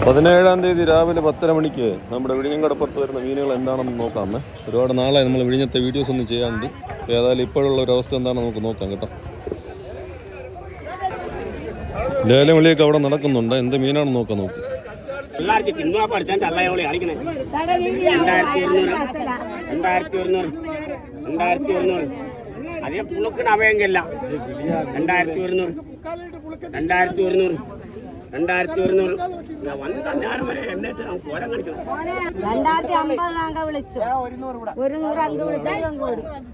17-ാം തീയതി രാവിലെ 10:30 മണിക്ക് നമ്മുടെ വിഴിഞ്ഞങ്കടപ്പുറത്ത് വരുന്ന മീനുകൾ എന്താണെന്ന് നോക്കാം. ഒരുപാട് നാളായി നമ്മൾ വിഴിഞ്ഞത്തെ വീഡിയോസ് ഒന്നും ചെയ്യാറുണ്ട്. ഏതായാലും ഇപ്പോഴുള്ള ഒരു അവസ്ഥ എന്താണെന്ന് നമുക്ക് നോക്കാം കേട്ടോ. ലേലം വിളിയൊക്കെ അവിടെ നടക്കുന്നുണ്ട്. എന്ത് മീനാണെന്ന് നോക്കാം. നോക്കും അതേ പുളുക്കിന് അവയെങ്കില്ല 2100 2100 വന്ന ഞാനും വരെ എന്നിട്ട് കോലം കളിക്കണം. 2050 അങ്ക വിളിച്ചു 100 അങ്ക വിളിച്ചു 50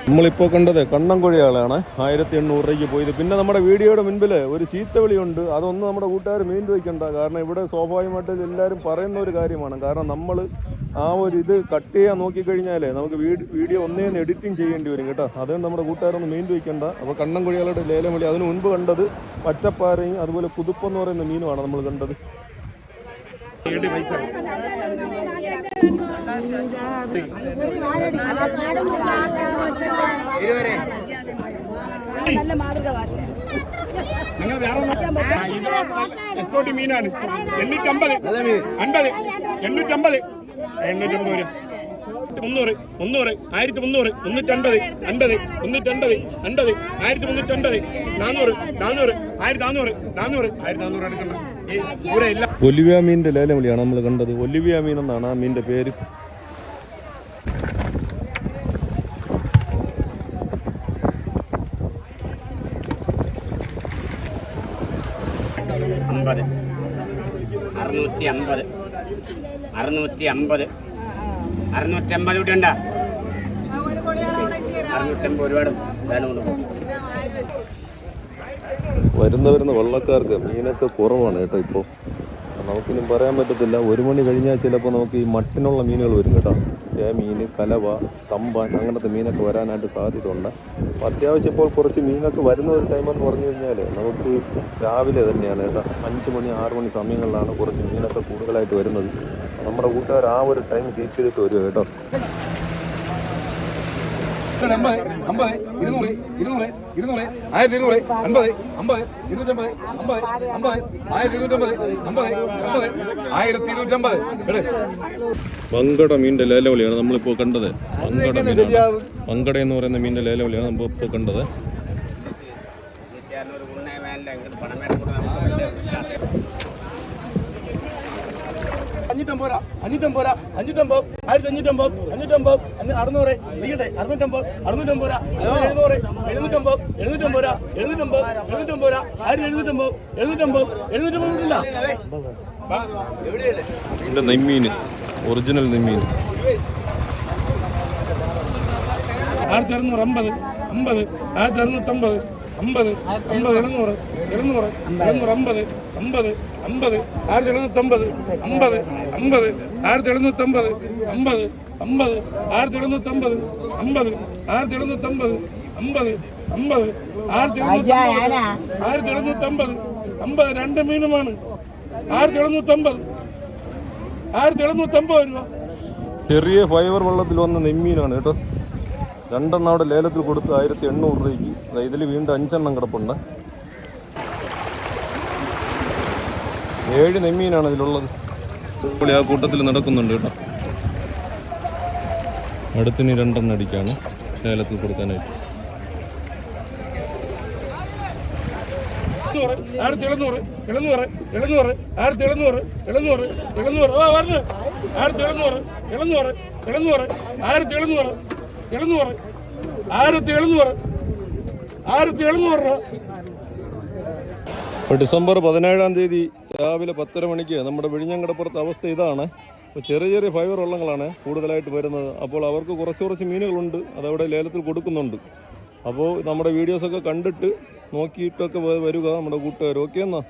നമ്മളിപ്പോൾ കണ്ടത് കണ്ണൻകുഴിയാളാണ് 1800 രൂപയ്ക്ക് പോയത്. പിന്നെ നമ്മുടെ വീഡിയോയുടെ മുൻപിൽ ഒരു ചീത്തവിളിയുണ്ട്. അതൊന്നും നമ്മുടെ കൂട്ടുകാർ മീൻ വയ്ക്കണ്ട. കാരണം ഇവിടെ സ്വാഭാവികമായിട്ട് എല്ലാവരും പറയുന്ന ഒരു കാര്യമാണ്. കാരണം നമ്മൾ ആ ഒരു ഇത് കട്ട് ചെയ്യാൻ നോക്കിക്കഴിഞ്ഞാലേ നമുക്ക് വീഡിയോ ഒന്നേന്ന് എഡിറ്റിംഗ് ചെയ്യേണ്ടി വരും കേട്ടോ. അതുകൊണ്ട് നമ്മുടെ കൂട്ടുകാരൊന്നും മീൻ വയ്ക്കണ്ട. അപ്പോൾ കണ്ണൻകുഴിയാളുടെ ലേലം വിളി. അതിന് മുൻപ് കണ്ടത് പച്ചപ്പാരയും അതുപോലെ കുതുപ്പെന്ന് പറയുന്ന മീനുമാണ് നമ്മൾ കണ്ടത്. നല്ല മാതൃക ഭാഷ മീനാണ് 850 850 850 300 300 1300 350 50 350 50 1350 400 400 1400 400 1400 എടുക്കണ്ട. ഒലിവിയ മീനിന്റെ ലേലം വിളിയാണ് നമ്മൾ കണ്ടത്. ഒലിവിയ മീൻ എന്നാണ് ആ മീനിന്റെ പേര്. ഒരുപാട് വരുന്ന വള്ളക്കാർക്ക് മീനൊക്കെ കുറവാണ് കേട്ടോ. ഇപ്പോൾ നമുക്കിനും പറയാൻ പറ്റത്തില്ല. 1 മണി കഴിഞ്ഞാൽ ചിലപ്പോൾ നമുക്ക് ഈ മട്ടിനുള്ള മീനുകൾ വരും കേട്ടോ. ചേമീൻ, കലവ, തമ്പാൻ അങ്ങനത്തെ മീനൊക്കെ വരാനായിട്ട് സാധ്യത ഉണ്ട്. അപ്പോൾ അത്യാവശ്യം ഇപ്പോൾ കുറച്ച് മീനൊക്കെ വരുന്ന ഒരു ടൈമെന്ന് പറഞ്ഞു കഴിഞ്ഞാൽ നമുക്ക് രാവിലെ തന്നെയാണ് കേട്ടോ. 5 മണി 6 മണി സമയങ്ങളിലാണ് കുറച്ച് മീനൊക്കെ കൂടുതലായിട്ട് വരുന്നത്. നമ്മുടെ കൂട്ടുകാർ ആ ഒരു ടൈം കീപ്പ് ചെയ്തിട്ട് വരും കേട്ടോ. 50 200 200 200 1250 50 250 250 50 1250 വങ്കട മീനിന്റെ ലേലവിളിയാണ് നമ്മളിപ്പോൾ കണ്ടത്. വങ്കട എന്ന് പറയുന്ന മീനിന്റെ ലേലവിളിയാണ് നമ്മളിപ്പോൾ കണ്ടത്. പോരാ 550 1550 1550 550 600 ഇരിക്കട്ടെ 650 650 പോരാ 700 750 750 പോരാ 750 750 പോരാ 1750 750 750 ഇല്ല. ഇതിന്റെ നെയ്മീൻ ഒറിജിനൽ നെയ്മീൻ 1650 50 1650 50 50 700 700 750 50 50 1750 50 50 1750 50 50 1750 50 1750 50 50 1750 50 രണ്ട് മീനുമാണ് 1750 രൂപ. ചെറിയ ഫൈബർ വെള്ളത്തിൽ വന്ന നെയ്മീനാണ് കേട്ടോ. 2 അവിടെ ലേലത്തിൽ കൊടുത്ത് 1800 രൂപയ്ക്ക്. ഇതിൽ വീണ്ടും 5 കിടപ്പുണ്ട്. 7 നെയ്മീനാണ് ഇതിലുള്ളത്. ആ കൂട്ടത്തിൽ നടക്കുന്നുണ്ട് കേട്ടോ. അടുത്തിന് 2 അടിക്കാണ് ലേലത്തിൽ കൊടുക്കാനായിട്ട്. 1700 1700 1700 1700 1700 1700 പറഞ്ഞു 1700 1700 1700 1700 1700 1700 രൂപ. ഇപ്പോൾ ഡിസംബർ 17-ാം തീയതി രാവിലെ 10:30 മണിക്ക് നമ്മുടെ വിഴിഞ്ഞങ്കടപ്പുറത്തെ അവസ്ഥ ഇതാണ്. അപ്പോൾ ചെറിയ ചെറിയ ഫൈബർ വള്ളങ്ങളാണ് കൂടുതലായിട്ട് വരുന്നത്. അപ്പോൾ അവർക്ക് കുറച്ച് മീനുകളുണ്ട്. അതവിടെ ലേലത്തിൽ കൊടുക്കുന്നുണ്ട്. അപ്പോൾ നമ്മുടെ വീഡിയോസൊക്കെ കണ്ടിട്ട് നോക്കിയിട്ടൊക്കെ വരിക നമ്മുടെ കൂട്ടുകാർ. ഓക്കെ എന്നാ.